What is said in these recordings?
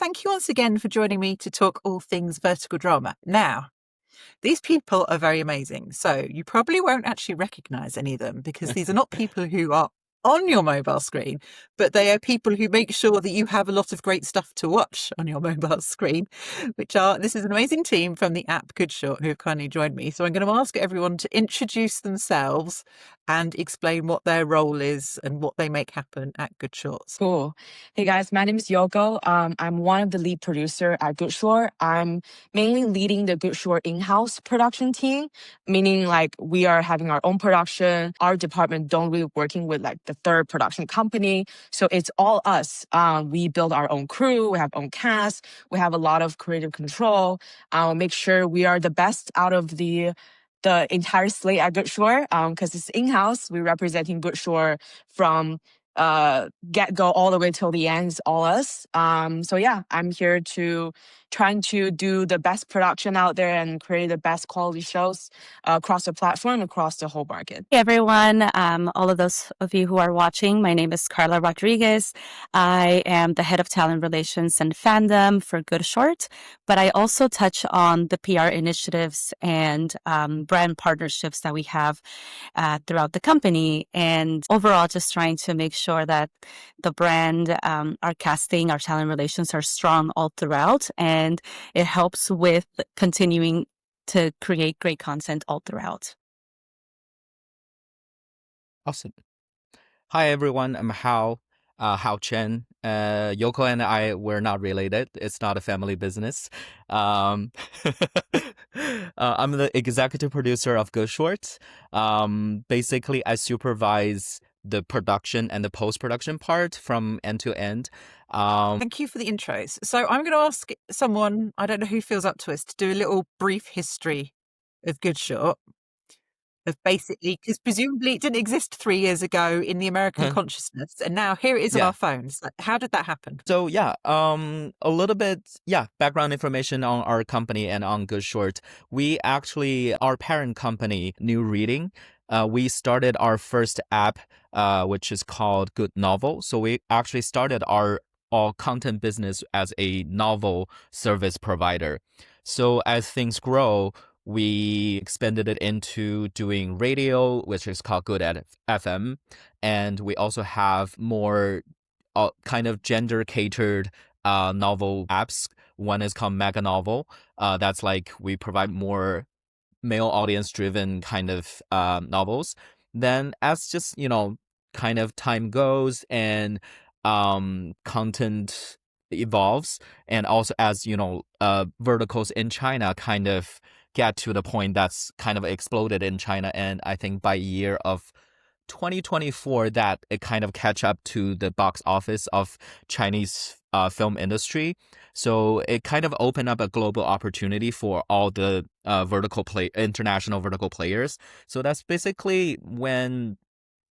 thank you once again for joining me to talk all things vertical drama. Now, these people are very amazing. So you probably won't actually recognize any of them because these are not people who are on your mobile screen, but they are people who make sure that you have a lot of great stuff to watch on your mobile screen, this is an amazing team from the app Goodshort who have kindly joined me. So I'm going to ask everyone to introduce themselves and explain what their role is and what they make happen at Goodshort. Cool. Hey guys, my name is Yoko. I'm one of the lead producer at Goodshort. I'm mainly leading the Goodshort in-house production team, meaning like we are having our own production. Our department don't really working with like the third production company. So it's all us. We build our own crew. We have own cast. We have a lot of creative control. Make sure we are the best out of the entire slate at Goodshort, because it's in-house. We're representing Goodshort from get-go all the way till the end is all us. So yeah, I'm here to trying to do the best production out there and create the best quality shows across the platform, across the whole market. Hey everyone, all of those of you who are watching, my name is Karla Rodriguez. I am the head of talent relations and fandom for Goodshort, but I also touch on the PR initiatives and brand partnerships that we have throughout the company, and overall just trying to make sure that the brand, our casting, our talent relations are strong all throughout, and it helps with continuing to create great content all throughout. Awesome. Hi, everyone. I'm Hao Chen. Yoko and I were not related. It's not a family business. I'm the executive producer of Goodshort. Basically, I supervise the production and the post-production part from end to end. Thank you for the intros. So I'm going to ask someone, I don't know who feels up to us, to do a little brief history of Goodshort. Of basically, because presumably it didn't exist 3 years ago in the American consciousness, and now here it is on our phones. How did that happen? So a little bit, background information on our company and on Goodshort. We actually, our parent company, New Reading, we started our first app, which is called GoodNovel. So we actually started our all content business as a novel service provider. So as things grow, we expanded it into doing radio, which is called Good FM. And we also have more kind of gender-catered novel apps. One is called Mega Novel. That's like we provide more male audience-driven kind of novels. Then as just, kind of time goes and content evolves, and also as, verticals in China kind of get to the point that's kind of exploded in China. And I think by year of 2024 that it kind of catch up to the box office of Chinese film industry. So it kind of opened up a global opportunity for all the international vertical players. So that's basically when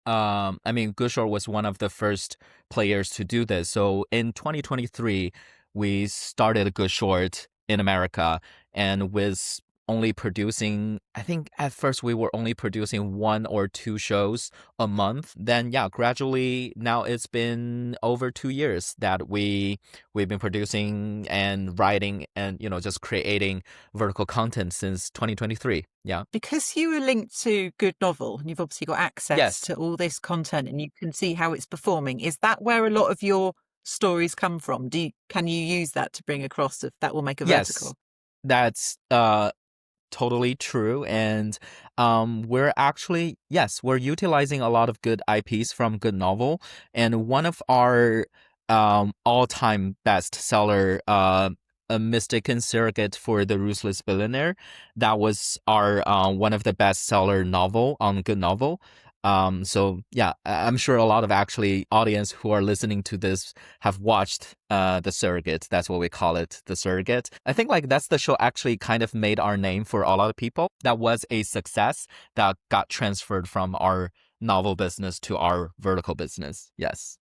Goodshort was one of the first players to do this. So in 2023, we started Goodshort in America, and with only producing, I think at first we were only producing 1 or 2 shows a month. Then gradually now it's been over 2 years that we've been producing and writing and just creating vertical content since 2023. Yeah. Because you were linked to GoodNovel and you've obviously got access to all this content and you can see how it's performing. Is that where a lot of your stories come from? Can you use that to bring across if that will make a vertical? That's totally true. And we're actually, we're utilizing a lot of good IPs from GoodNovel. And one of our all-time bestseller, A Mistaken Surrogate for the Ruthless Billionaire, that was our one of the bestseller novel on GoodNovel. So I'm sure a lot of actually audience who are listening to this have watched The Surrogate. That's what we call it, The Surrogate. I think that's the show actually kind of made our name for a lot of people. That was a success that got transferred from our novel business to our vertical business. Yes.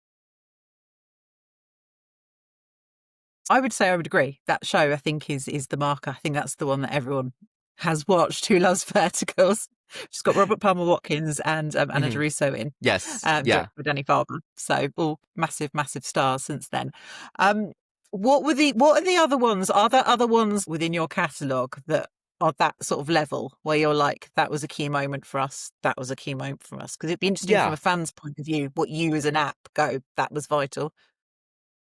I would say I would agree. That show, I think, is the marker. I think that's the one that everyone has watched who loves verticals. She's got Robert Palmer Watkins and Anna DeRusso in. Yes. With Danny Farber. So all massive, massive stars since then. What are the other ones? Are there other ones within your catalogue that are that sort of level where you're like, that was a key moment for us, that was a key moment for us? Because it'd be interesting from Yeah. a fan's point of view, what you as an app go, that was vital.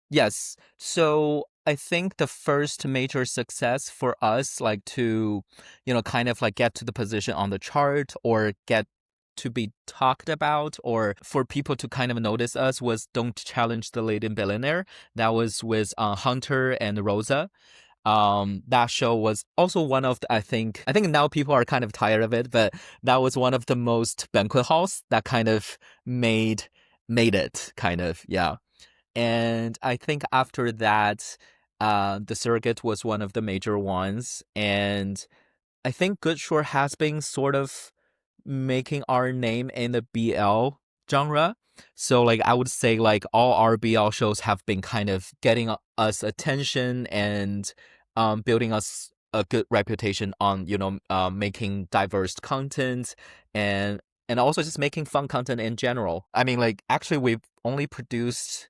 Yes. So I think the first major success for us, like to, kind of like get to the position on the chart or get to be talked about or for people to kind of notice us was Don't Challenge the Lady Billionaire. That was with Hunter and Rosa. That show was also one of the, I think now people are kind of tired of it, but that was one of the most banquet halls that kind of made it kind of, yeah. And I think after that, The Surrogate was one of the major ones. And I think Goodshort has been sort of making our name in the BL genre. So like I would say like all our BL shows have been kind of getting us attention and building us a good reputation on making diverse content and also just making fun content in general. I mean, like actually we've only produced,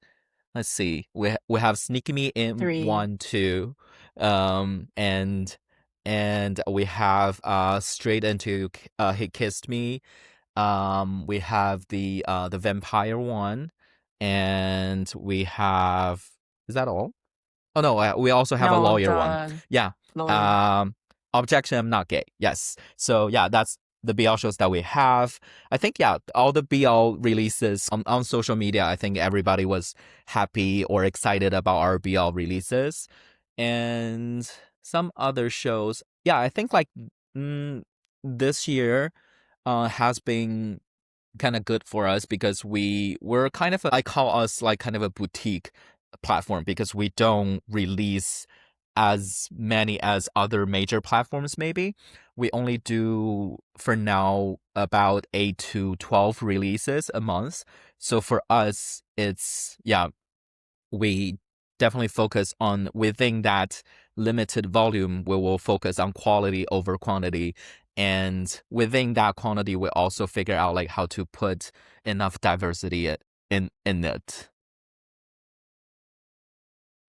let's see, we have Sneak Me in 3. 1, 2, and we have Straight Into He Kissed Me. We have the vampire one, and we have, is that all? Oh no, we also have a No, lawyer one. the Yeah. lawyer. Objection, I'm not gay. Yes. So yeah, that's the BL shows that we have. I think yeah, all the BL releases on social media, I think everybody was happy or excited about our BL releases. And some other shows. Yeah, I think like this year has been kind of good for us because we're kind of I call us like kind of a boutique platform because we don't release as many as other major platforms. Maybe we only do for now about 8 to 12 releases a month. So for us, it's yeah, we definitely focus on within that limited volume. We will focus on quality over quantity, and within that quantity, we also figure out like how to put enough diversity in it.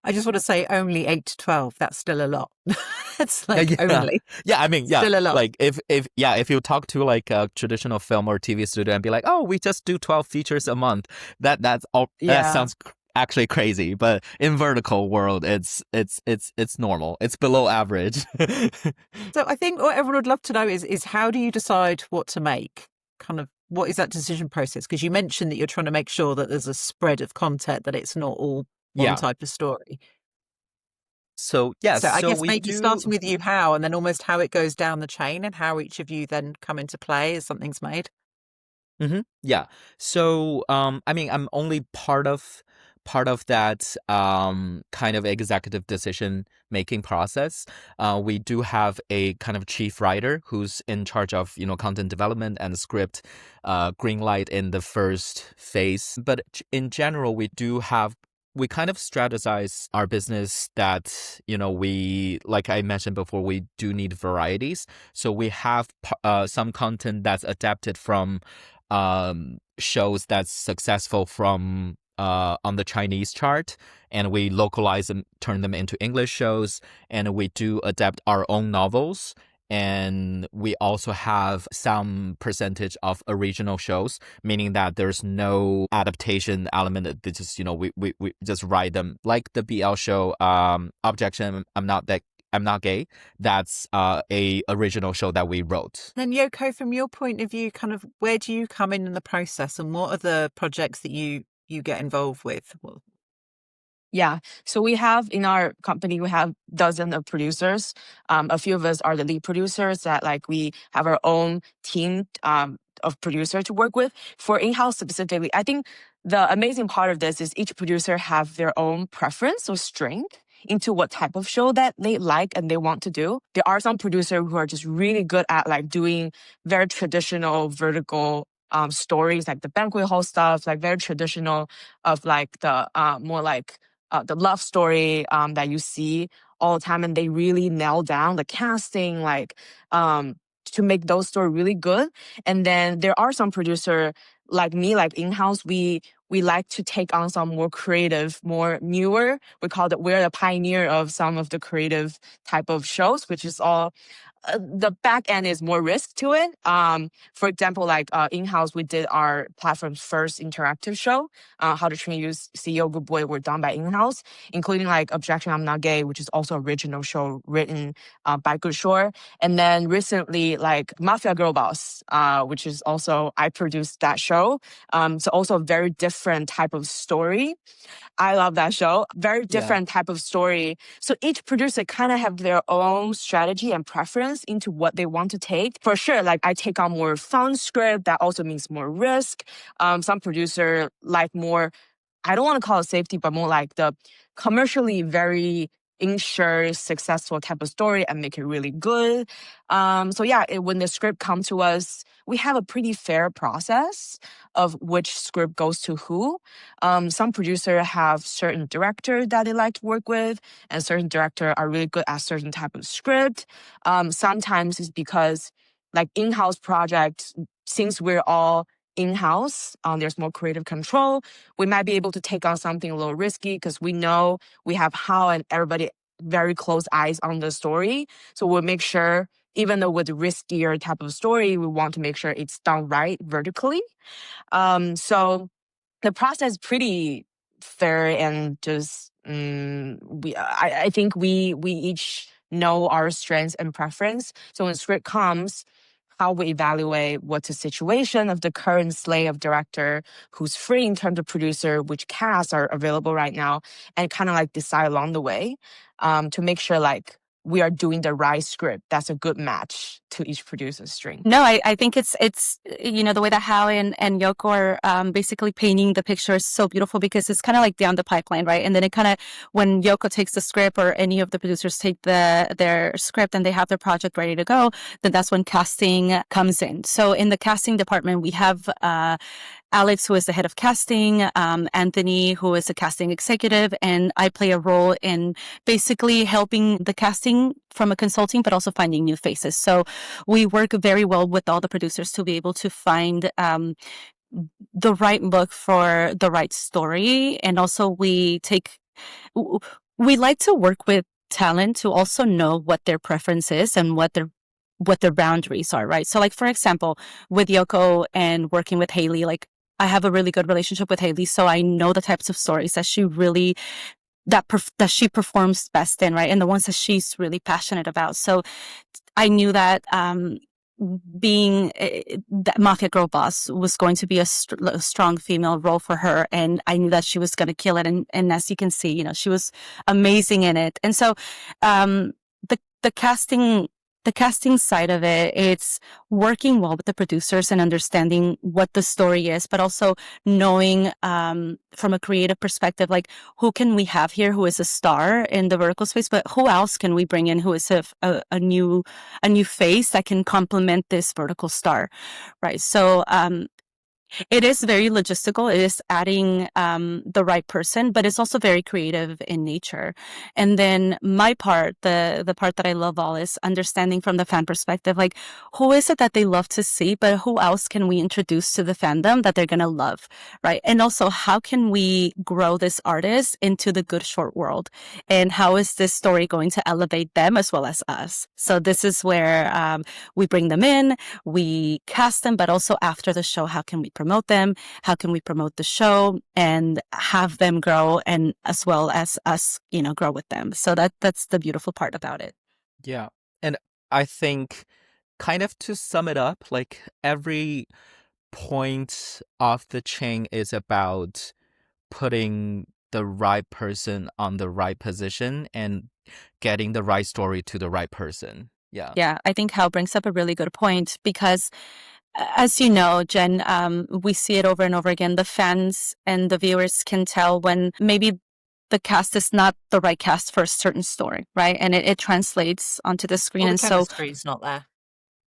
I just want to say only 8 to 12. That's still a lot. It's like Yeah, only. yeah. I mean, yeah. Still a lot. Like if you talk to like a traditional film or TV studio and be like, oh, we just do 12 features a month, that's all. That Yeah. sounds actually crazy. But in vertical world, it's normal. It's below average. So I think what everyone would love to know is how do you decide what to make? Kind of what is that decision process? Because you mentioned that you're trying to make sure that there's a spread of content, that it's not all one Yeah. type of story. So yes, So I so guess we maybe do. starting with you how, and then almost how it goes down the chain and how each of you then come into play as something's made. Yeah. So, I mean, I'm only part of that kind of executive decision making process. We do have a kind of chief writer who's in charge of content development and script, green light in the first phase. But in general, we kind of strategize our business that we, like I mentioned before, we do need varieties. So we have some content that's adapted from shows that's successful from on the Chinese chart, and we localize them, turn them into English shows, and we do adapt our own novels. And we also have some percentage of original shows, meaning that there's no adaptation element. That just we just write them like the BL show. Objection, I'm not gay. That's a original show that we wrote. Then Yoko, from your point of view, kind of where do you come in the process, and what are the projects that you get involved with? Well, Yeah. So we have in our company, we have dozens of producers. A few of us are the lead producers that like we have our own team of producer to work with. For in-house specifically, I think the amazing part of this is each producer have their own preference or strength into what type of show that they like and they want to do. There are some producers who are just really good at like doing very traditional vertical stories, like the banquet hall stuff, like very traditional of like the more like the love story that you see all the time, and they really nail down the casting, like to make those stories really good. And then there are some producer like me, like in-house, we we like to take on some more creative, more newer. We're the pioneer of some of the creative type of shows, which is all the back end is more risk to it. For example, like in-house, we did our platform's first interactive show, How to Train Your CEO Good Boy, were done by in-house, including like Objection I'm Not Gay, which is also original show written by Goodshort. And then recently, like Mafia Girl Boss, which is also, I produced that show. So also a very different type of story. I love that show. Very different type of story. So each producer kind of have their own strategy and preference into what they want to take. For sure, like I take on more fun script. That also means more risk. Some producer like more, I don't want to call it safety, but more like the commercially very ensure successful type of story and make it really good. So yeah, when the script comes to us, we have a pretty fair process of which script goes to who. Some producers have certain director that they like to work with, and certain director are really good at certain type of script. Sometimes it's because like in-house projects, since we're all in-house, there's more creative control. We might be able to take on something a little risky because we know we have Hao and everybody very close eyes on the story. So we'll make sure, even though with riskier type of story, we want to make sure it's done right vertically. So the process is pretty fair and just I think we each know our strengths and preference. So when script comes, how we evaluate what's the situation of the current slate of director, who's free in terms of producer, which casts are available right now, and kind of like decide along the way to make sure like we are doing the right script that's a good match to each producer's strength. No, I think it's the way that Hao and Yoko are basically painting the picture is so beautiful because it's kind of like down the pipeline, right? And then it kind of, when Yoko takes the script or any of the producers take their script and they have their project ready to go, then that's when casting comes in. So in the casting department, we have Alex, who is the head of casting, Anthony, who is a casting executive, and I play a role in basically helping the casting from a consulting, but also finding new faces. So we work very well with all the producers to be able to find the right look for the right story. And also we like to work with talent to also know what their preference is and what their boundaries are, right? So like, for example, with Yoko and working with Haley, like I have a really good relationship with Haley, so I know the types of stories that she really that she performs best in, right? And the ones that she's really passionate about. So I knew that being that Mafia Girl Boss was going to be a strong female role for her, and I knew that she was going to kill it. And as you can see, she was amazing in it. And so the casting side of it, it's working well with the producers and understanding what the story is, but also knowing from a creative perspective, like who can we have here who is a star in the vertical space, but who else can we bring in who is a new face that can complement this vertical star, right? So it is very logistical. It is adding the right person, but it's also very creative in nature. And then my part, the part that I love all, is understanding from the fan perspective, like who is it that they love to see, but who else can we introduce to the fandom that they're going to love, right? And also, how can we grow this artist into the Goodshort world? And how is this story going to elevate them as well as us? So this is where we bring them in, we cast them, but also after the show, how can we promote them? How can we promote the show and have them grow, and as well as us, grow with them? So that's the beautiful part about it. Yeah. And I think, kind of to sum it up, like every point of the chain is about putting the right person on the right position and getting the right story to the right person. Yeah. Yeah, I think Hal brings up a really good point because, as you know, Jen, we see it over and over again. The fans and the viewers can tell when maybe the cast is not the right cast for a certain story, right? And it translates onto the screen. Or the and chemistry is not there.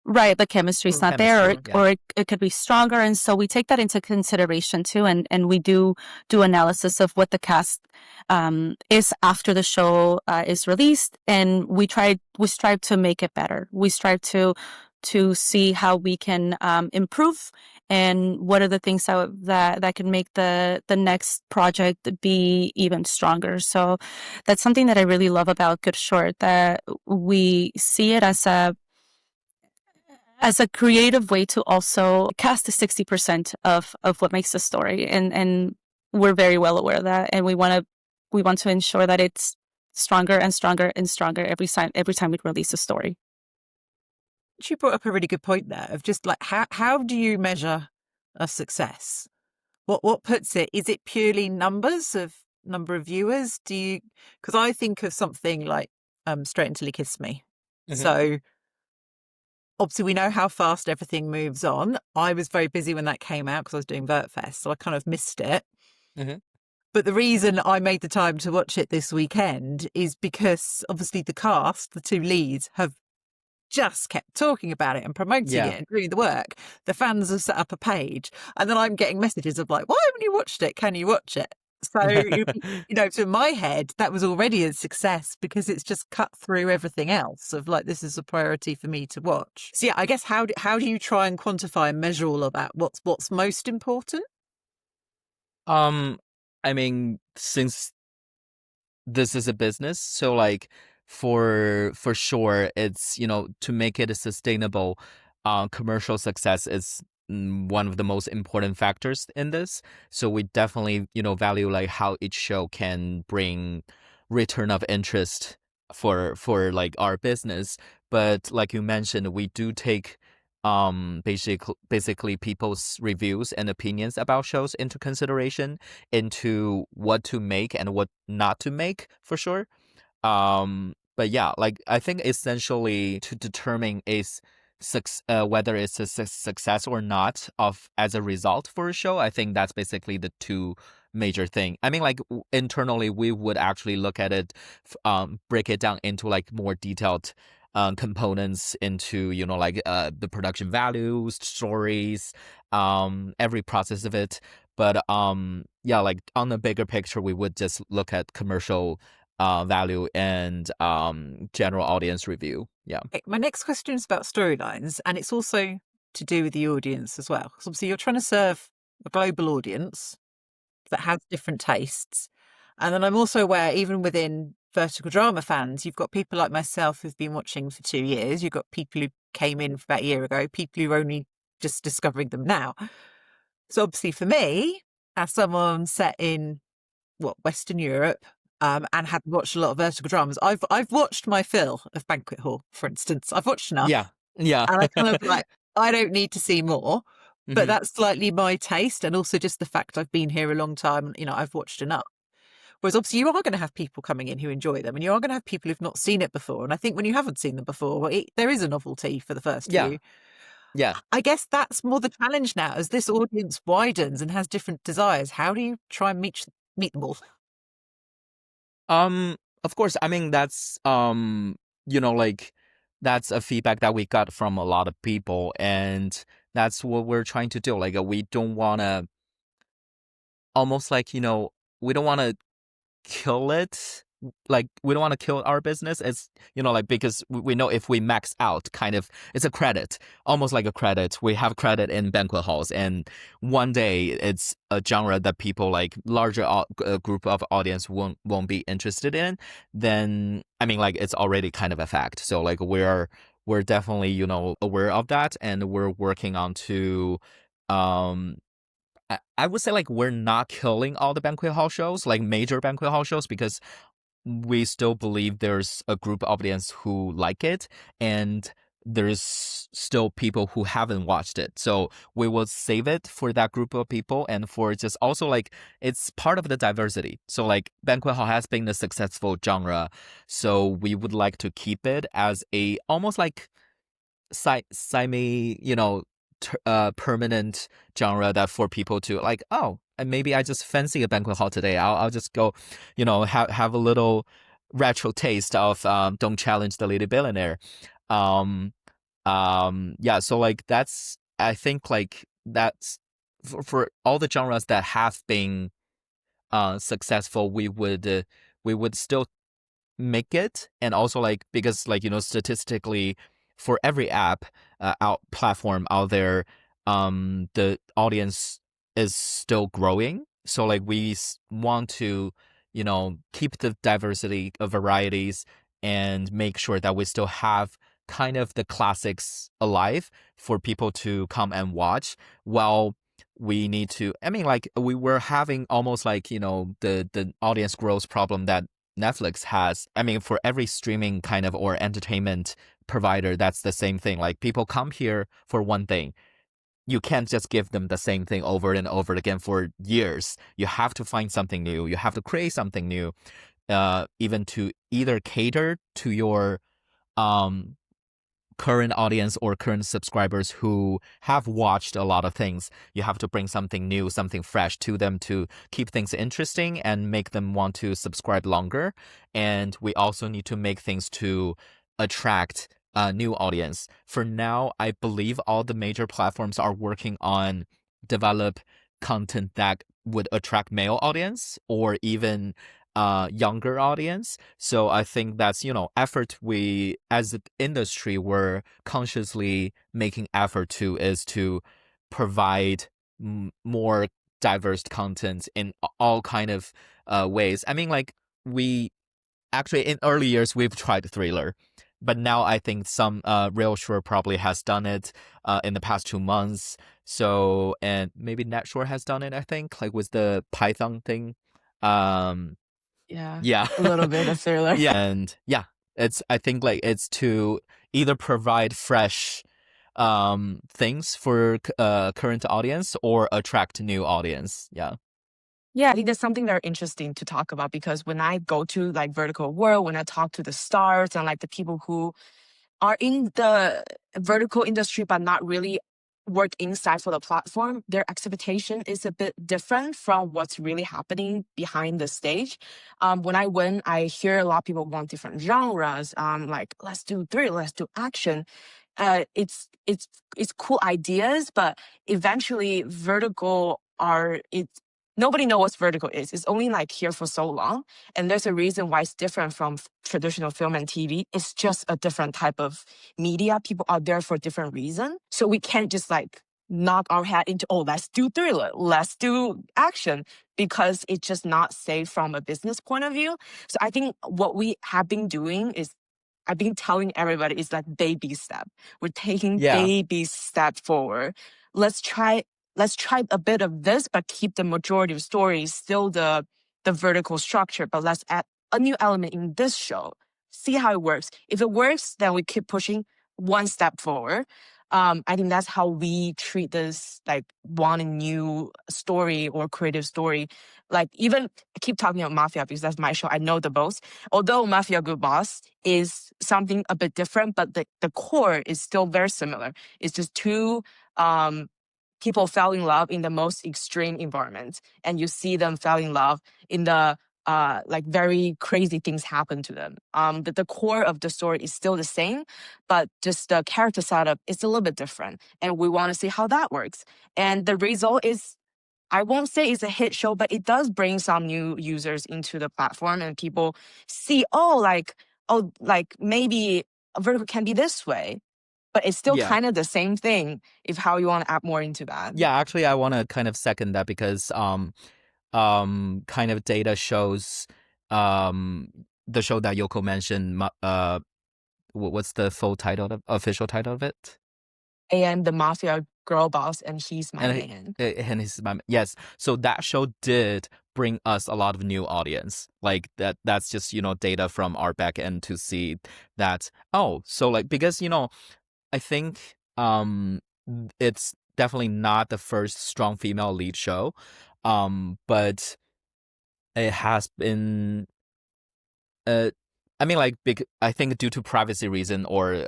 Right, the chemistry is not there, Chemistry, or it could be stronger, and so we take that into consideration too, and we do analysis of what the cast is after the show is released, and we strive to make it better. We strive to to see how we can improve and what are the things that can make the next project be even stronger. So that's something that I really love about Goodshort, that we see it as a creative way to also cast the 60% of what makes the story. And we're very well aware of that. And we want to ensure that it's stronger and stronger and stronger every time we release a story. You brought up a really good point there of just like how do you measure a success? What puts it? Is it purely number of viewers? Because I think of something like Straight Until He Kissed Me. So obviously we know how fast everything moves on. I was very busy when that came out because I was doing VertFest, so I kind of missed it. But the reason I made the time to watch it this weekend is because obviously the cast, the two leads, have just kept talking about it and promoting it and doing the work. The fans have set up a page, and then I'm getting messages of like, why haven't you watched it? Can you watch it? So, to my head, that was already a success because it's just cut through everything else of like, this is a priority for me to watch. So yeah, I guess how do you try and quantify and measure all of that? What's most important? I mean, since this is a business, so like for sure, it's to make it a sustainable commercial success is one of the most important factors in this. So we definitely value like how each show can bring return of interest for like our business. But like you mentioned, we do take basically people's reviews and opinions about shows into consideration, into what to make and what not to make, for sure. But yeah, like I think essentially to determine whether it's a success or not as a result for a show, I think that's basically the two major thing. I mean, like internally, we would actually look at it, break it down into like more detailed components into like the production values, stories, every process of it. But yeah, like on the bigger picture, we would just look at commercial value and general audience review. Yeah. Okay, my next question is about storylines, and it's also to do with the audience as well. Because obviously you're trying to serve a global audience that has different tastes. And then I'm also aware, even within vertical drama fans, you've got people like myself who've been watching for 2 years. You've got people who came in about a year ago, people who are only just discovering them now. So obviously for me, as someone set in Western Europe, and had watched a lot of vertical dramas, I've watched my fill of Banquet Hall, for instance. I've watched enough. Yeah. Yeah. And I kind of like, I don't need to see more. But that's slightly my taste, and also just the fact I've been here a long time, I've watched enough. Whereas obviously you are going to have people coming in who enjoy them, and you are going to have people who've not seen it before. And I think when you haven't seen them before, there is a novelty for the first few. Yeah. I guess that's more the challenge now, as this audience widens and has different desires. How do you try and meet them all? Of course, I mean that's like that's a feedback that we got from a lot of people, and that's what we're trying to do. Like we don't want to almost like we don't want to kill it. Like we don't want to kill our business. It's like because we know if we max out, kind of it's a credit, almost like a credit. We have credit in banquet halls, and one day it's a genre that people like larger group of audience won't be interested in. Then I mean, like it's already kind of a fact. So like we're definitely aware of that, and we're working on to I would say like we're not killing all the banquet hall shows, like major banquet hall shows, because we still believe there's a group audience who like it, and there's still people who haven't watched it. So we will save it for that group of people, and for just also like it's part of the diversity. So like banquet hall has been a successful genre, so we would like to keep it as a almost like semi permanent genre that for people to like, oh, and maybe I just fancy a banquet hall today. I'll just go, have a little retro taste of Don't Challenge the Lady Billionaire. Yeah, so like that's, I think like that's for all the genres that have been successful, we would still make it. And also like because like statistically for every app platform out there, the audience is still growing. So like we want to, keep the diversity of varieties and make sure that we still have kind of the classics alive for people to come and watch. While we need to, like we were having almost like, the audience growth problem that Netflix has. For every streaming kind of or entertainment provider, that's the same thing. Like people come here for one thing. You can't just give them the same thing over and over again for years. You have to find something new. You have to create something new, even to either cater to your current audience or current subscribers who have watched a lot of things. You have to bring something new, something fresh to them to keep things interesting and make them want to subscribe longer. And we also need to make things to attract a new audience. For now, I believe all the major platforms are working on develop content that would attract male audience or even younger audience. So I think that's, effort we as an industry we're consciously making effort to is to provide more diverse content in all kind of ways. Like we actually in early years we've tried thriller, but now I think some Real Shore probably has done it in the past 2 months. So and maybe NetShore has done it, I think, like with the Python thing. Yeah. Yeah. A little bit of thriller. Yeah. And yeah, I think like it's to either provide fresh things for current audience or attract new audience. Yeah. Yeah, I think that's something very interesting to talk about, because when I go to like vertical world, when I talk to the stars and like the people who are in the vertical industry but not really work inside for the platform, their expectation is a bit different from what's really happening behind the stage. When I win, I hear a lot of people want different genres, like let's do thriller, let's do action. It's cool ideas, but eventually vertical are it's nobody knows what vertical is. It's only like here for so long, and there's a reason why it's different from traditional film and TV. It's just a different type of media. People are there for different reasons, so we can't just like knock our head into, oh, let's do thriller, let's do action, because it's just not safe from a business point of view. So I think what we have been doing is, I've been telling everybody, is like baby step. We're taking baby step forward. Let's try a bit of this, but keep the majority of stories still the vertical structure. But let's add a new element in this show. See how it works. If it works, then we keep pushing one step forward. I think that's how we treat this, like wanting new story or creative story. Like even I keep talking about Mafia because that's my show. I know the most. Although Mafia Good Boss is something a bit different, but the core is still very similar. It's just two people fell in love in the most extreme environment, and you see them fell in love in the like very crazy things happen to them. The core of the story is still the same, but just the character setup is a little bit different, and we want to see how that works. And the result is, I won't say it's a hit show, but it does bring some new users into the platform, and people see, like maybe a vertical can be this way, but it's still kind of the same thing if how you want to add more into that. Yeah, actually I want to kind of second that because kind of data shows the show that Yoko mentioned, what's the full title, official title of it? And the Mafia Girl Boss, and He's My Man. And He's My Man. Yes. So that show did bring us a lot of new audience. Like that's just, data from our back end to see that, so like, because, I think it's definitely not the first strong female lead show. But it has been I think due to privacy reason or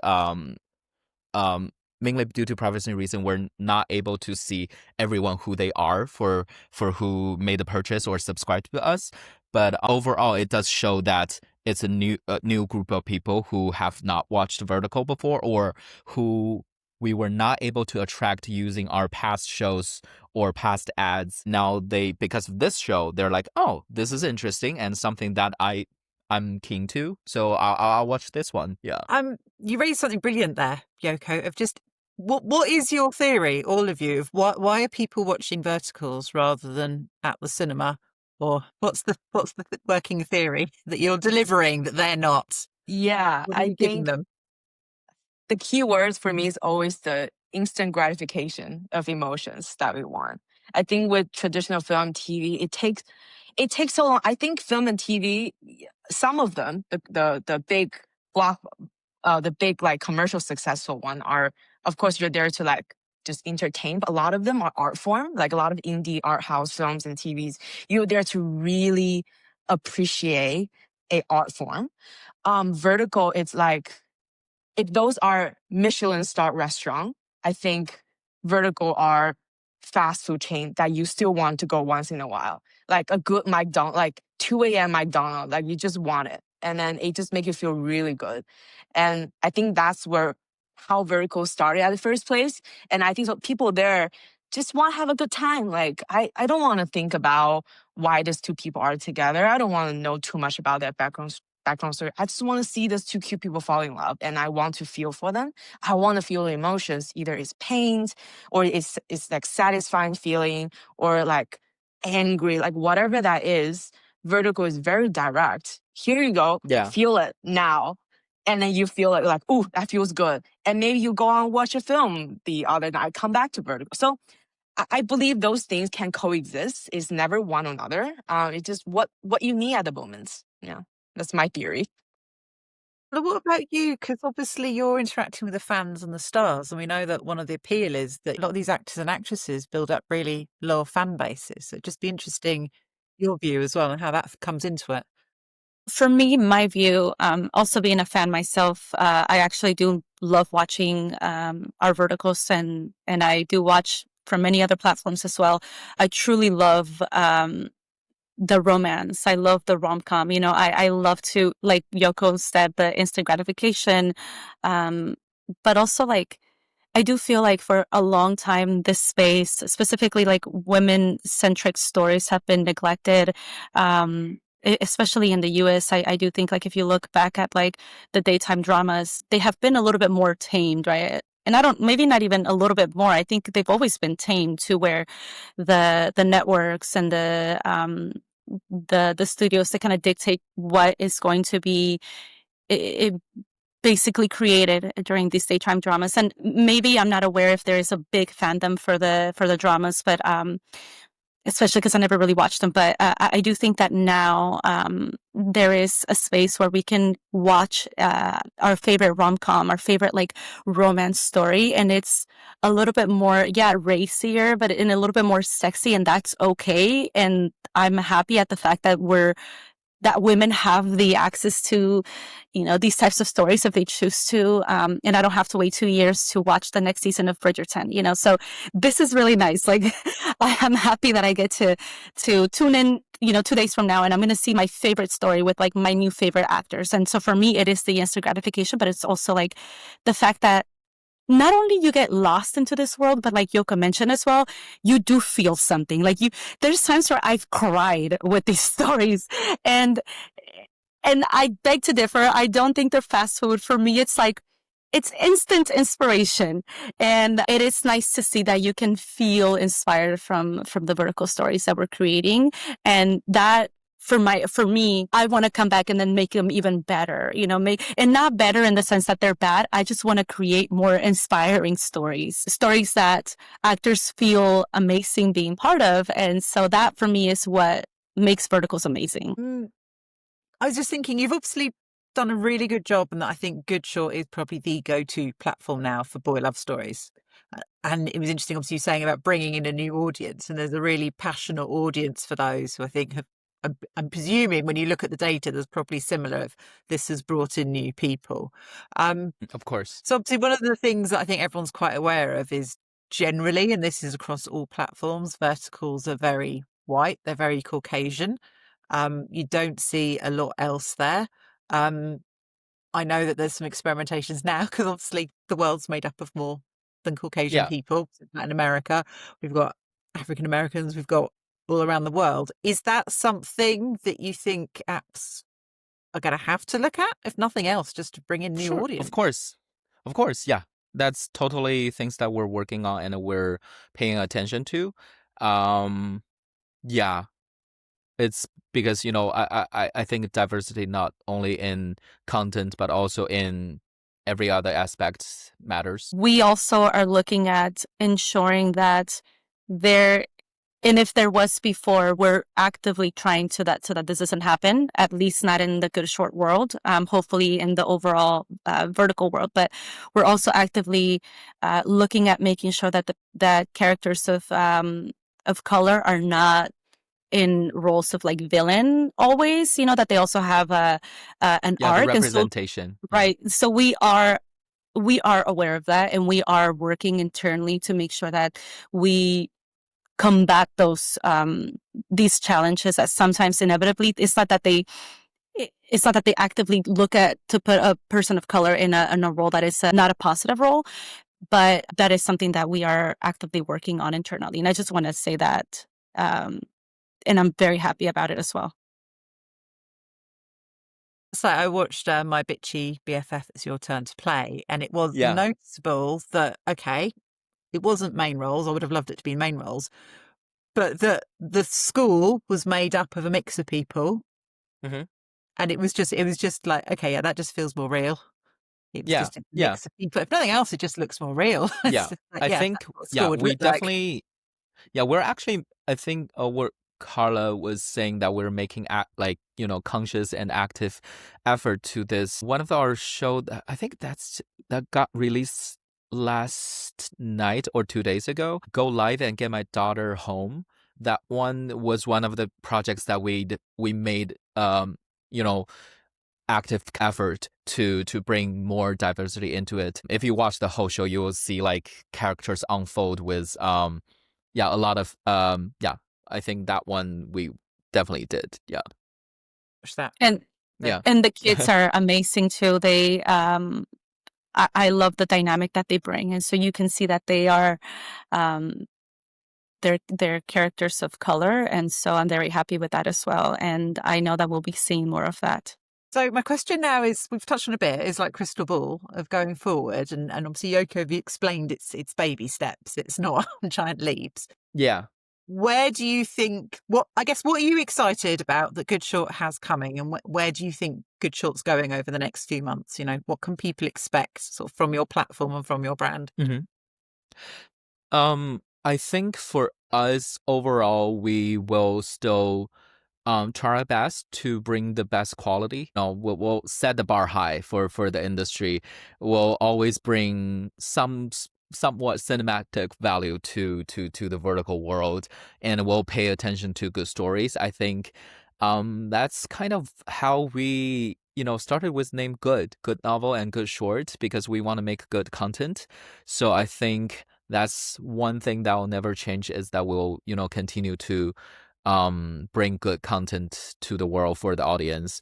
mainly due to privacy reason, we're not able to see everyone who they are for who made the purchase or subscribe to us. But overall, it does show that it's a new group of people who have not watched Vertical before, or who we were not able to attract using our past shows or past ads. Now because of this show, they're like, oh, this is interesting and something that I I'm keen to. So I'll watch this one. Yeah. You raised something brilliant there, Yoko, of just what is your theory, all of you, of why are people watching verticals rather than at the cinema? Or what's the working theory that you're delivering that they're not? Yeah, What are I you giving think them? the key words for me is always the instant gratification of emotions that we want. I think with traditional film, TV, it takes so long. I think film and TV, some of them, the big block, the big like commercial successful one are, of course, you're there to like just entertain. But a lot of them are art form, like a lot of indie art house films and TVs. You're there to really appreciate a art form. Vertical, it's like if those are Michelin star restaurant, I think Vertical are fast food chain that you still want to go once in a while. Like a good McDonald's, like 2 a.m. McDonald's, like you just want it. And then it just make you feel really good. And I think that's where how Vertical started at the first place. And I think so people there just want to have a good time. Like I don't want to think about why these two people are together. I don't want to know too much about their background story. I just want to see those two cute people fall in love and I want to feel for them. I want to feel the emotions. Either it's pain or it's like satisfying feeling or like angry, like whatever that is. Vertical is very direct. Here you go. Yeah. Feel it now. And then you feel like, oh, that feels good. And maybe you go on and watch a film the other night, come back to Vertical. So I believe those things can coexist. It's never one another. It's just what you need at the moment. Yeah. That's my theory. Well, what about you? Because obviously you're interacting with the fans and the stars, and we know that one of the appeal is that a lot of these actors and actresses build up really loyal fan bases. So it'd just be interesting your view as well and how that comes into it. For me, my view, also being a fan myself, I actually do love watching our verticals, and I do watch from many other platforms as well. I truly love the romance. I love the rom-com. You know, I love to, like Yoko said, the instant gratification, but also like I do feel like for a long time, this space, specifically like women centric stories, have been neglected. Especially in the US, I do think like if you look back at like the daytime dramas, they have been a little bit more tamed, right? And I don't, maybe not even a little bit more. I think they've always been tamed to where the networks and the studios, they kind of dictate what is going to be it basically created during these daytime dramas. And maybe I'm not aware if there is a big fandom for the dramas, but especially because I never really watched them. But I do think that now there is a space where we can watch our favorite rom-com, our favorite like romance story, and it's a little bit more, racier, but in a little bit more sexy, and that's okay. And I'm happy at the fact that women have the access to, you know, these types of stories if they choose to. And I don't have to wait 2 years to watch the next season of Bridgerton, you know? So this is really nice. Like, I'm happy that I get to tune in, you know, 2 days from now, and I'm going to see my favorite story with like my new favorite actors. And so for me, it is the instant gratification, but it's also like the fact that not only you get lost into this world, but like Yoko mentioned as well, you do feel something. Like there's times where I've cried with these stories, and I beg to differ. I don't think they're fast food. For me, it's like it's instant inspiration, and it is nice to see that you can feel inspired from the vertical stories that we're creating, and that for me, I want to come back and then make them even better, you know, and not better in the sense that they're bad. I just want to create more inspiring stories that actors feel amazing being part of. And so that for me is what makes verticals amazing. I was just thinking, you've obviously done a really good job, and that I think Goodshort is probably the go-to platform now for boy love stories. And it was interesting, obviously, you saying about bringing in a new audience, and there's a really passionate audience for those who I think have. I'm presuming when you look at the data, there's probably similar if this has brought in new people. Of course. So obviously one of the things that I think everyone's quite aware of is generally, and this is across all platforms, verticals are very white, they're very Caucasian. You don't see a lot else there. I know that there's some experimentations now because obviously the world's made up of more than Caucasian people. In America, we've got African Americans, we've got all around the world. Is that something that you think apps are going to have to look at, if nothing else, just to bring in new Sure, audience. of course, yeah. That's totally things that we're working on and we're paying attention to. Yeah, it's because I think diversity not only in content but also in every other aspect matters. We also are looking at ensuring that there, and if there was before, we're actively trying to that so that this doesn't happen, at least not in the Goodshort world, hopefully in the overall vertical world. But we're also actively looking at making sure that that characters of color are not in roles of like villain always, that they also have an Yeah, the arc. And so, representation. right. So we are aware of that, and we are working internally to make sure that we combat these challenges that sometimes inevitably it's not that they actively look at to put a person of color in a role that is not a positive role, but that is something that we are actively working on internally. And I just want to say that, and I'm very happy about it as well. So I watched My Bitchy BFF, It's Your Turn to Play, and it was Yeah. noticeable that, okay, it wasn't main roles. I would have loved it to be main roles, but the school was made up of a mix of people, Mhm. and it was just like, okay, yeah, that just feels more real. It was Yeah, just a yeah. mix of people. If nothing else, it just looks more real. It's Yeah, just like, I yeah, think, that's what school would we look like. definitely, we're actually, I think what Karla was saying that we're making conscious and active effort to this. One of our show that I think that got released last night or 2 days ago, Go Live and Get My Daughter Home. That one was one of the projects that we made, active effort to bring more diversity into it. If you watch the whole show, you will see like characters unfold with a lot of I think that one we definitely did. Yeah. Watch that. And Yeah. and the kids are amazing too. They I love the dynamic that they bring, and so you can see that they are they're characters of color, and so I'm very happy with that as well. And I know that we'll be seeing more of that. So my question now is, we've touched on a bit, is like crystal ball of going forward, and obviously Yoko, you explained it's baby steps, it's not giant leaps. Yeah. Where do you think, what are you excited about that Goodshort has coming, and where do you think Goodshort's going over the next few months? What can people expect sort of from your platform and from your brand? Mm-hmm. I think for us overall, we will still try our best to bring the best quality. We'll set the bar high for the industry. We'll always bring somewhat cinematic value to the vertical world, and we'll pay attention to good stories. I think that's kind of how we started with name GoodNovel and Goodshort, because we want to make good content. So I think that's one thing that will never change, is that we'll continue to bring good content to the world for the audience.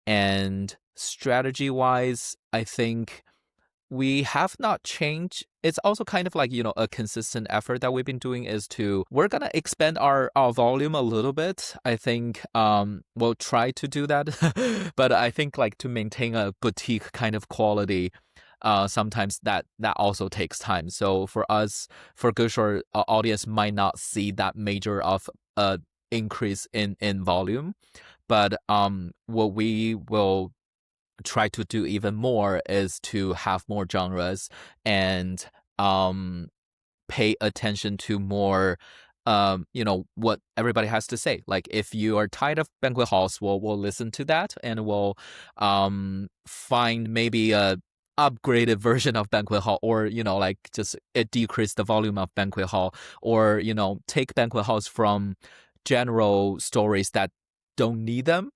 And strategy wise, I think we have not changed. It's also kind of like, a consistent effort that we've been doing, is we're going to expand our volume a little bit. I think we'll try to do that. But I think like to maintain a boutique kind of quality, sometimes that also takes time. So for us, for Goodshort, audience might not see that major of a increase in volume, but what we will try to do even more is to have more genres and pay attention to more what everybody has to say. Like if you are tired of banquet halls, we'll listen to that, and we'll find maybe a upgraded version of banquet hall, or like just decrease the volume of banquet hall, or take banquet halls from general stories that don't need them.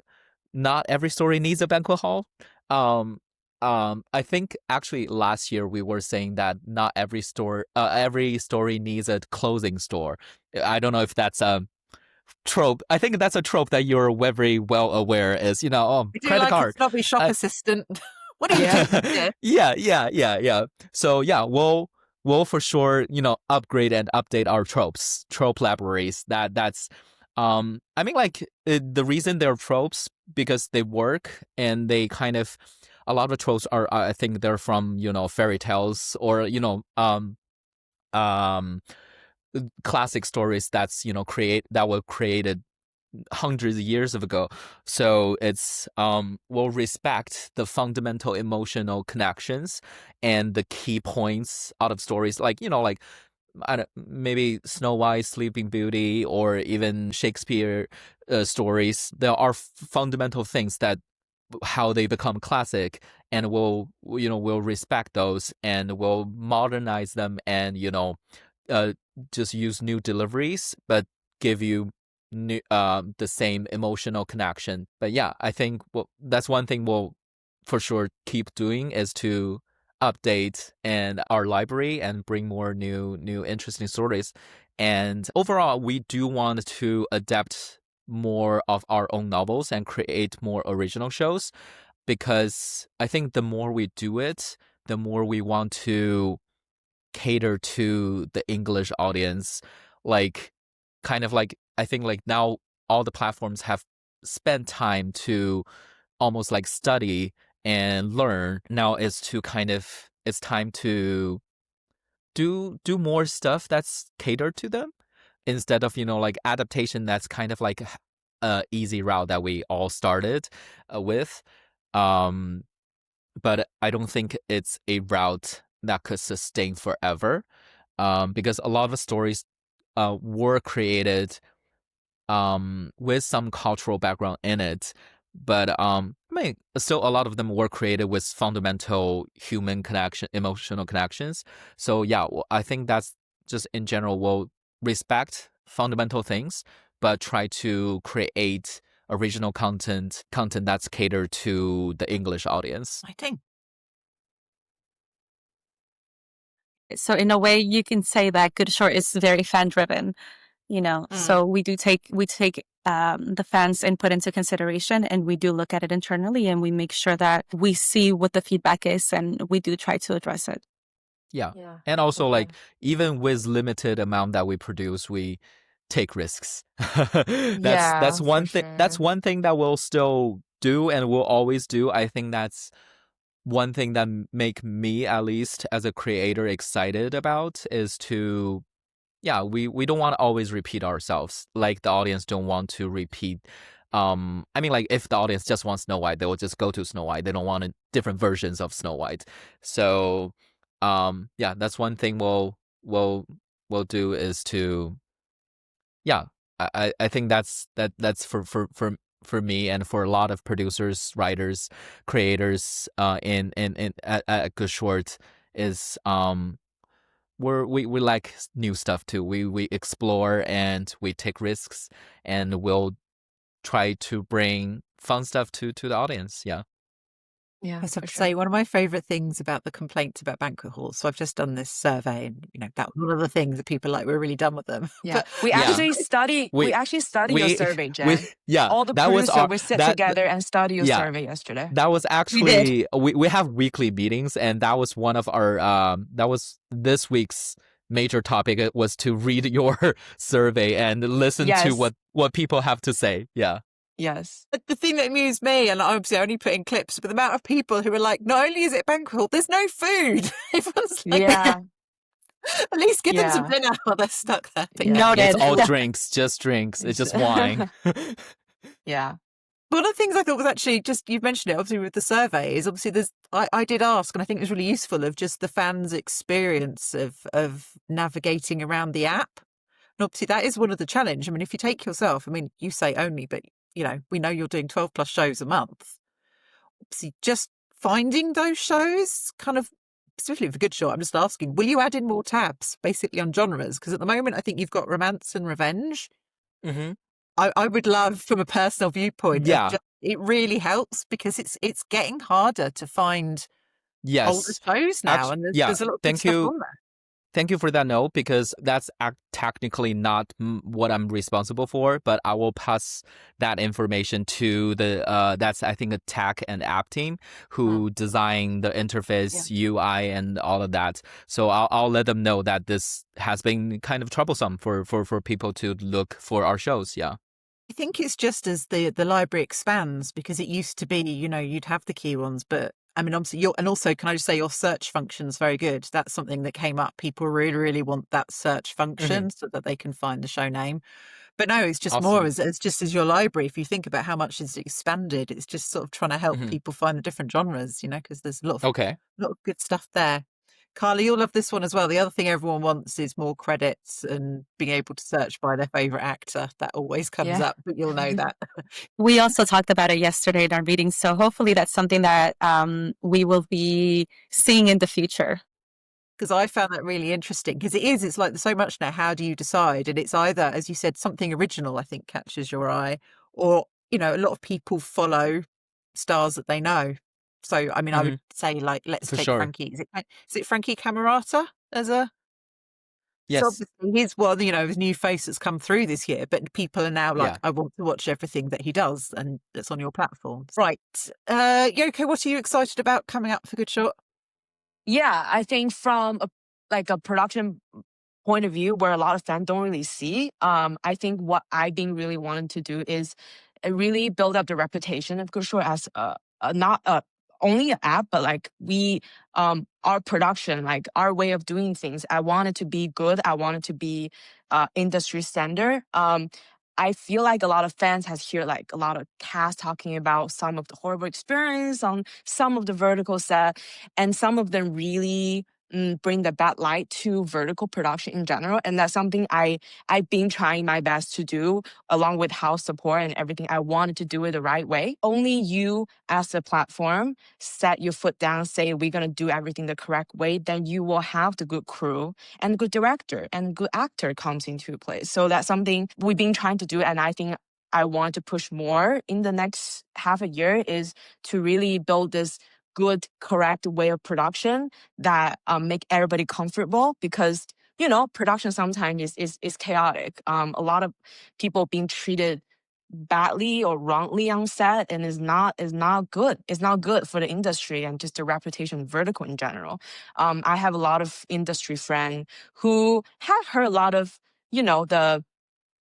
Not every story needs a banquet hall. I think actually last year we were saying that not every every story needs a clothing store. I don't know if that's a trope. I think that's a trope that you're very well aware is, We do credit like card. a snobby shop assistant. What are you doing Yeah, here? yeah. So yeah, we'll for sure, upgrade and update our trope libraries. That's I mean, like the reason they're tropes because they work and they kind of a lot of tropes are I think they're from fairy tales or um classic stories that's that were created hundreds of years ago. So it's will respect the fundamental emotional connections and the key points out of stories, like like maybe Snow White, Sleeping Beauty, or even Shakespeare stories. There are fundamental things that how they become classic, and we'll respect those and we'll modernize them, and uh, just use new deliveries, but give you new the same emotional connection. But yeah, I think that's one thing we'll for sure keep doing is to update and our library and bring more new interesting stories. And overall, we do want to adapt more of our own novels and create more original shows, because I think the more we do it, the more we want to cater to the English audience. Like, kind of like, I think like now all the platforms have spent time to almost like study and learn. Now it's time to do more stuff that's catered to them, instead of like adaptation that's kind of like a easy route that we all started with. um but I don't think it's a route that could sustain forever, because a lot of the stories were created with some cultural background in it. But I mean, still a lot of them were created with fundamental human connection, emotional connections. So yeah, I think that's just in general, we'll respect fundamental things, but try to create original content that's catered to the English audience. I think. So in a way, you can say that Goodshort is very fan driven. So we take the fans' input into consideration, and we do look at it internally, and we make sure that we see what the feedback is, and we do try to address it. Yeah. And also, like, even with limited amount that we produce, we take risks. That's one thing. Sure. That's one thing that we'll still do and we'll always do. I think that's one thing that make me, at least as a creator, excited about is to, yeah, we don't want to always repeat ourselves. Like, the audience don't want to repeat. I mean, like, if the audience just wants Snow White, they will just go to Snow White. They don't want different versions of Snow White. So yeah, that's one thing we'll do is to, yeah, I think that's for me and for a lot of producers, writers, creators in at Goodshort is we like new stuff too. We explore and we take risks, and we'll try to bring fun stuff to the audience. Yeah. Yeah, I have for to sure. say, one of my favourite things about the complaints about banquet halls. So I've just done this survey, and that was one of the things that people like. We're really done with them. Yeah, But we Yeah. actually study. We We actually study your we survey, Jen. yeah, All the that was producers our we sit that together and study your yeah. survey yesterday. That was we did. actually we have weekly meetings, and that was one of our that was this week's major topic. It was to read your survey and listen to Yes. what people have to say. Yeah. Yes. But the thing that amused me, and obviously I only put in clips, but the amount of people who were like, not only is it banquet hall, there's no food. Everyone's like, Yeah. at least give them some Yeah. dinner while they're stuck there. But Yeah. yeah. Noted. It's all drinks, just drinks. It's just wine. Yeah. One of the things I thought was actually just, you've mentioned it, obviously, with the survey, is obviously I did ask, and I think it was really useful, of just the fans' experience of navigating around the app. And obviously that is one of the challenge. I mean, if you take yourself, I mean, you say only, but we know you're doing 12 plus shows a month. Obviously, just finding those shows, kind of, specifically for Goodshort, I'm just asking, will you add in more tabs, basically, on genres? Because at the moment, I think you've got romance and revenge. Mm-hmm. I would love, from a personal viewpoint, Yeah. it really helps, because it's getting harder to find older Yes. shows now, and there's a lot of good Thank stuff you. on there. Thank you for that note, because that's technically not what I'm responsible for, but I will pass that information to the that's I think a tech and app team who design the interface, UI, and all of that. So I'll let them know that this has been kind of troublesome for people to look for our shows. Yeah. I think it's just as the library expands, because it used to be, you'd have the key ones, but I mean, obviously, and also, can I just say your search function's very good. That's something that came up. People really, really want that search function so that they can find the show name. But no, it's just more Awesome. as just as your library. If you think about how much it's expanded, it's just sort of trying to help people find the different genres, because there's a lot of good stuff there. Karla, you'll love this one as well. The other thing everyone wants is more credits and being able to search by their favorite actor. That always comes up, but you'll know that. We also talked about it yesterday in our meeting, so hopefully that's something that we will be seeing in the future. Because I found that really interesting, because it's like there's so much now. How do you decide? And it's either, as you said, something original, I think, catches your eye, or, a lot of people follow stars that they know. So, I mean, I would say, like, let's For take sure. Frankie. Is it Frankie Camerata as a... Yes. So obviously he's his new face that's come through this year, but people are now like, I want to watch everything that he does, and that's on your platforms. Right. Yoko, what are you excited about coming up for Goodshort? Yeah, I think from a production point of view where a lot of fans don't really see, I think what I've been really wanting to do is really build up the reputation of Goodshort as not only an app, but like our production, like our way of doing things. I want it to be good. I want it to be industry standard. I feel like a lot of fans has heard like a lot of casts talking about some of the horrible experience on some of the vertical set, and some of them really bring the bad light to vertical production in general. And that's something I've been trying my best to do, along with house support and everything. I wanted to do it the right way. Only you as a platform set your foot down, say we're going to do everything the correct way, then you will have the good crew and good director and good actor comes into place. So that's something we've been trying to do. And I think I want to push more in the next half a year, is to really build this good, correct way of production that make everybody comfortable, because production sometimes is chaotic. A lot of people being treated badly or wrongly on set, and is not good. It's not good for the industry and just the reputation of vertical in general. I have a lot of industry friends who have heard a lot of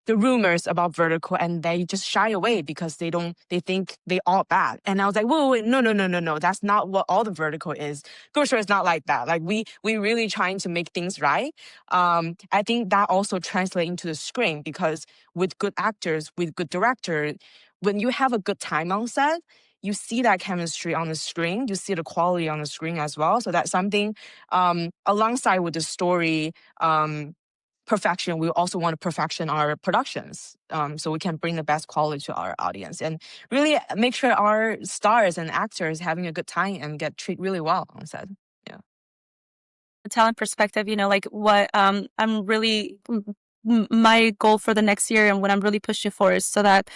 the rumors about vertical, and they just shy away because they think they all bad. And I was like, whoa, wait, no. That's not what all the vertical is. Goodshort is not like that. Like we really trying to make things right. I think that also translates into the screen, because with good actors, with good director, when you have a good time on set, you see that chemistry on the screen, you see the quality on the screen as well. So that's something alongside with the story, perfection, we also want to perfection our productions, so we can bring the best quality to our audience and really make sure our stars and actors having a good time and get treated really well on set. The talent perspective, like what I'm really my goal for the next year and what I'm really pushing for is so that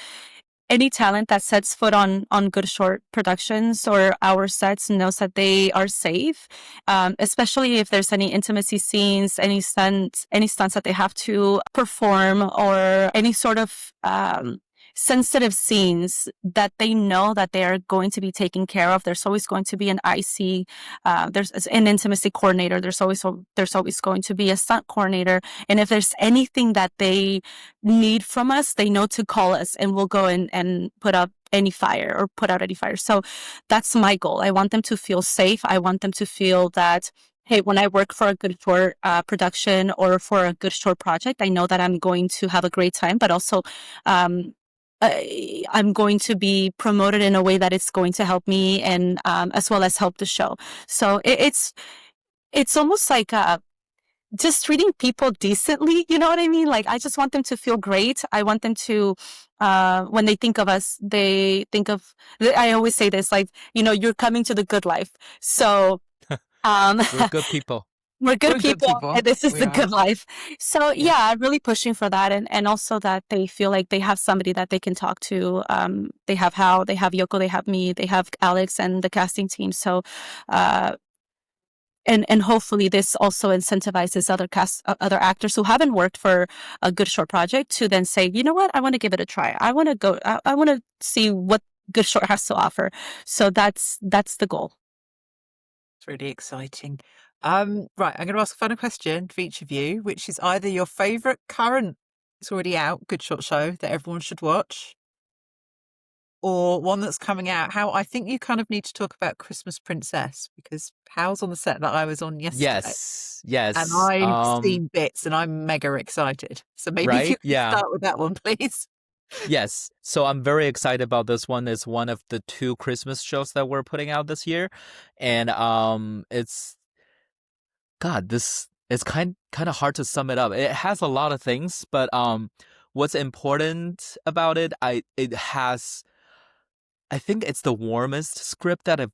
any talent that sets foot on Goodshort Productions or our sets knows that they are safe, especially if there's any intimacy scenes, any stunts that they have to perform, or any sort of sensitive scenes that they know that they are going to be taken care of. There's always going to be an IC, there's an intimacy coordinator. There's always going to be a stunt coordinator. And if there's anything that they need from us, they know to call us, and we'll go in and put out any fire. So that's my goal. I want them to feel safe. I want them to feel that, hey, when I work for a Goodshort production or for a Goodshort project, I know that I'm going to have a great time, but also I'm going to be promoted in a way that it's going to help me, and as well as help the show. So it's almost like just treating people decently. You know what I mean? Like, I just want them to feel great. I want them to, when they think of us, they think of, I always say this, like, you're coming to the good life. So We're good people. We're good We're good people, people. and this is We the are. good life. So yeah, I'm really pushing for that, and also that they feel like they have somebody that they can talk to. They have Hao, they have Yoko, they have me, they have Alex, and the casting team. So and hopefully this also incentivizes other actors who haven't worked for a good short project to then say, you know what, I want to give it a try. I want to go. I want to see what good short has to offer. So that's the goal. It's really exciting. Right, I'm going to ask a final question for each of you, which is either your favourite current, it's already out, good short show that everyone should watch, or one that's coming out. How I think you kind of need to talk about Christmas Princess, because Hal's on the set that I was on yesterday. Yes. And I've seen bits and I'm mega excited. So maybe if you Right? can Yeah. start with that one, please. Yes. So I'm very excited about this one. It's one of the 2 Christmas shows that we're putting out this year. And it's this it's kind of hard to sum it up. It has a lot of things, but what's important about it, I think it's the warmest script that I've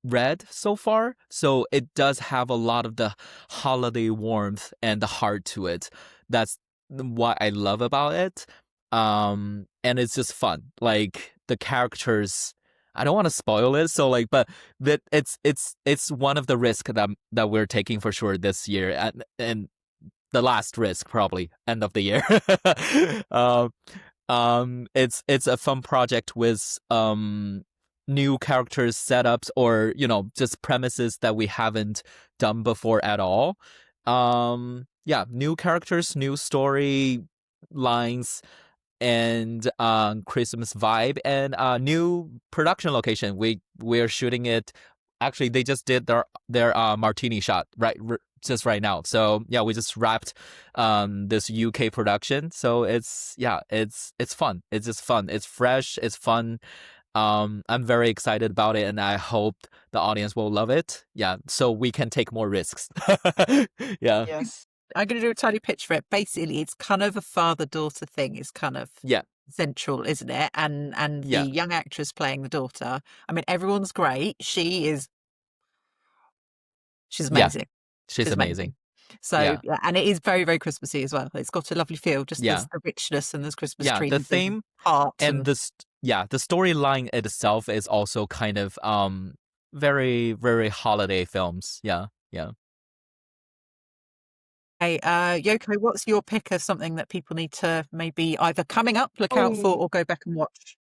read so far. So it does have a lot of the holiday warmth and the heart to it. That's what I love about it. And it's just fun. Like the characters, I don't want to spoil it. So like, but that it's one of the risks that we're taking for sure this year, and the last risk probably end of the year. It's a fun project with new characters setups, or just premises that we haven't done before at all. Yeah, new characters, new story lines, and Christmas vibe, and new production location. We're shooting it. Actually, they just did their martini shot just right now. So yeah, we just wrapped this UK production. So it's fun. It's just fun. It's fresh. It's fun. I'm very excited about it, and I hope the audience will love it. Yeah, so we can take more risks. Yeah. Yes. I'm going to do a tiny pitch for it. Basically, it's kind of a father-daughter thing. It's kind of Yeah. central, isn't it? And the Yeah. young actress playing the daughter. I mean, everyone's great. She's Yeah. amazing. She's amazing. So, Yeah. and it is very, very Christmassy as well. It's got a lovely feel. Just Yeah. there's the richness and there's Christmas Yeah, trees the and theme heart and the storyline itself is also kind of very, very holiday films. Yeah. Yeah. Hey, Yoko, what's your pick of something that people need to maybe either coming up, look out for, or go back and watch?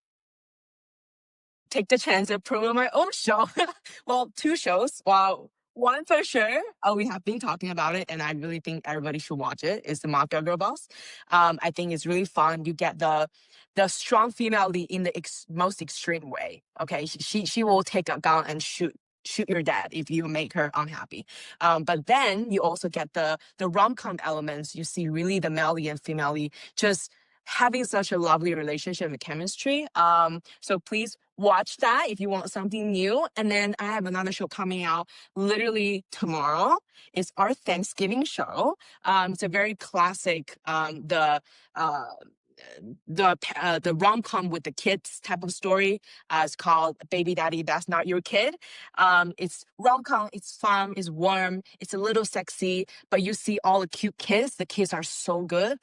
Take the chance to promote my own show. Well, 2 shows. Well, one for sure. We have been talking about it, and I really think everybody should watch it. Is the Mafia Girl Boss. I think it's really fun. You get the strong female lead in the most extreme way. Okay, she will take a gun and shoot your dad if you make her unhappy. But then you also get the rom-com elements. You see really the male lead and female lead just having such a lovely relationship and chemistry. So please watch that if you want something new. And then I have another show coming out literally tomorrow. It's our Thanksgiving show. It's a very classic, the rom-com with the kids type of story. It's called Baby Daddy, That's Not Your Kid. It's rom-com, it's fun, it's warm, it's a little sexy, but you see all the cute kids. The kids are so good.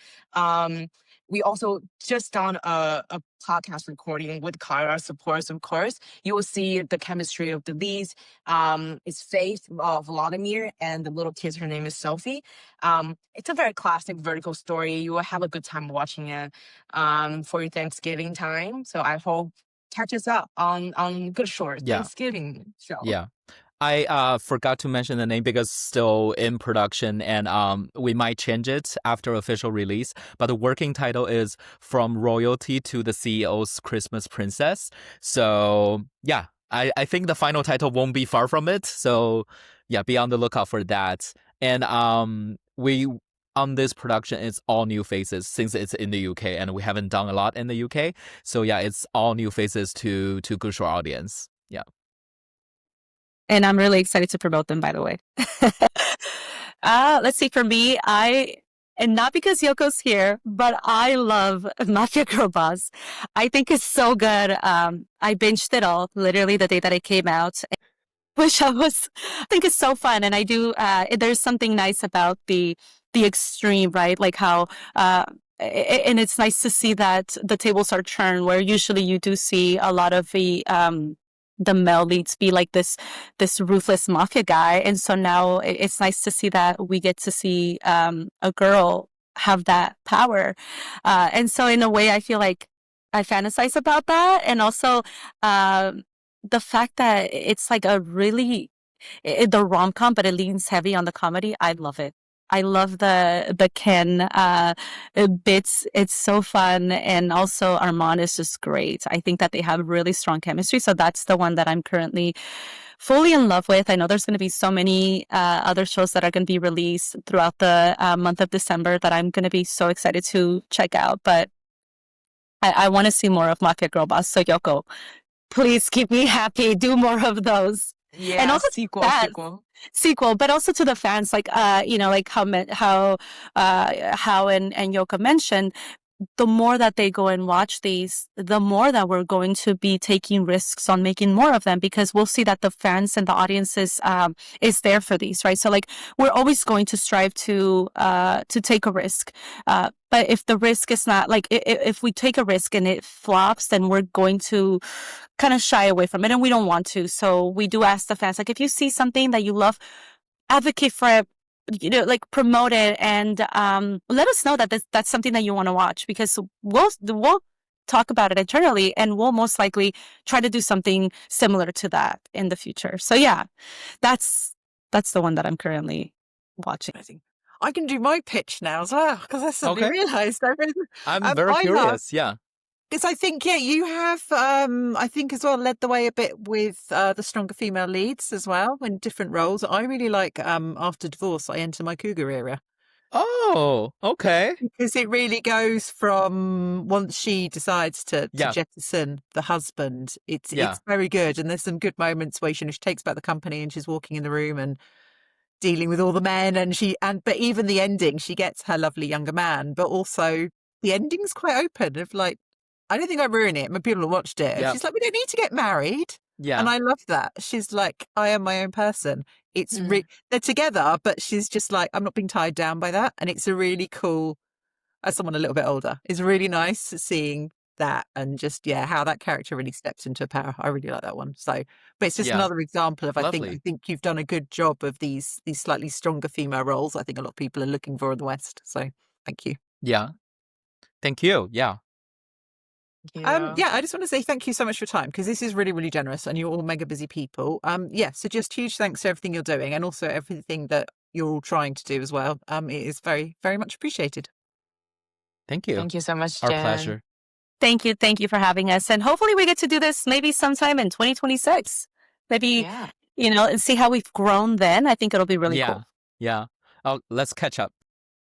We also just done a podcast recording with Karla supports, of course. You will see the chemistry of the leads. It's Faith, Vladimir, and the little kid, her name is Sophie. It's a very classic vertical story. You will have a good time watching it for your Thanksgiving time. So I hope catch us up on Goodshort Thanksgiving show. Yeah. I forgot to mention the name because it's still in production, and we might change it after official release. But the working title is From Royalty to the CEO's Christmas Princess. So yeah, I think the final title won't be far from it. So yeah, be on the lookout for that. And we on this production, it's all new faces since it's in the UK, and we haven't done a lot in the UK. So yeah, it's all new faces to Goodshort audience. Yeah. And I'm really excited to promote them, by the way. Let's see, for me, and not because Yoko's here, but I love Mafia Girl Boss. I think it's so good. I binged it all literally the day that it came out. I think it's so fun. And I do, there's something nice about the extreme, right? Like how, and it's nice to see that the tables are turned, where usually you do see a lot of the, the male leads be like this ruthless mafia guy. And so now it's nice to see that we get to see a girl have that power. And so in a way, I feel like I fantasize about that. And also the fact that it's like a really the rom-com, but it leans heavy on the comedy. I love it. I love the Ken bits. It's so fun, and also Armand is just great. I think that they have really strong chemistry. So that's the one that I'm currently fully in love with. I know there's going to be so many other shows that are going to be released throughout the month of December that I'm going to be so excited to check out. But I want to see more of Mafia Girl Boss. So Yoko, please keep me happy. Do more of those. Yeah, And also sequel. but also to the fans, like like how and Yoka mentioned, the more that they go and watch these, the more that we're going to be taking risks on making more of them, because we'll see that the fans and the audiences is there for these, right? So like we're always going to strive to take a risk, but if the risk is not like if we take a risk and it flops, then we're going to kind of shy away from it, and we don't want to. So we do ask the fans, like, if you see something that you love, advocate for it, like promote it, and let us know that that's something that you want to watch, because we'll talk about it internally, and we'll most likely try to do something similar to that in the future. So yeah, that's the one that I'm currently watching. I can do my pitch now as well, because I suddenly realised I'm very curious. Yeah. Because I think, you have, I think as well, led the way a bit with the stronger female leads as well in different roles. I really like After Divorce, I Enter My Cougar Era. Oh, okay. Because it really goes from once she decides to jettison the husband, it's very good. And there's some good moments where she takes back the company and she's walking in the room and dealing with all the men, but even the ending, she gets her lovely younger man, but also the ending's quite open of like, I don't think I ruin it. My people have watched it. Yeah. She's like, we don't need to get married. Yeah. And I love that. She's like, I am my own person. It's they're together, but she's just like, I'm not being tied down by that. And it's a really cool, as someone a little bit older, it's really nice seeing that, and just how that character really steps into power. I really like that one. So, but it's just another example of I think you've done a good job of these slightly stronger female roles. I think a lot of people are looking for in the West. So thank you. Yeah. Thank you. Yeah. I just want to say thank you so much for your time, because this is really, really generous, and you're all mega busy people. So just huge thanks to everything you're doing, and also everything that you're all trying to do as well. It is very, very much appreciated. Thank you. Thank you so much, Jen. Our pleasure. Thank you for having us, and hopefully we get to do this maybe sometime in 2026. Maybe and see how we've grown then. I think it'll be really cool. Yeah. Oh, let's catch up.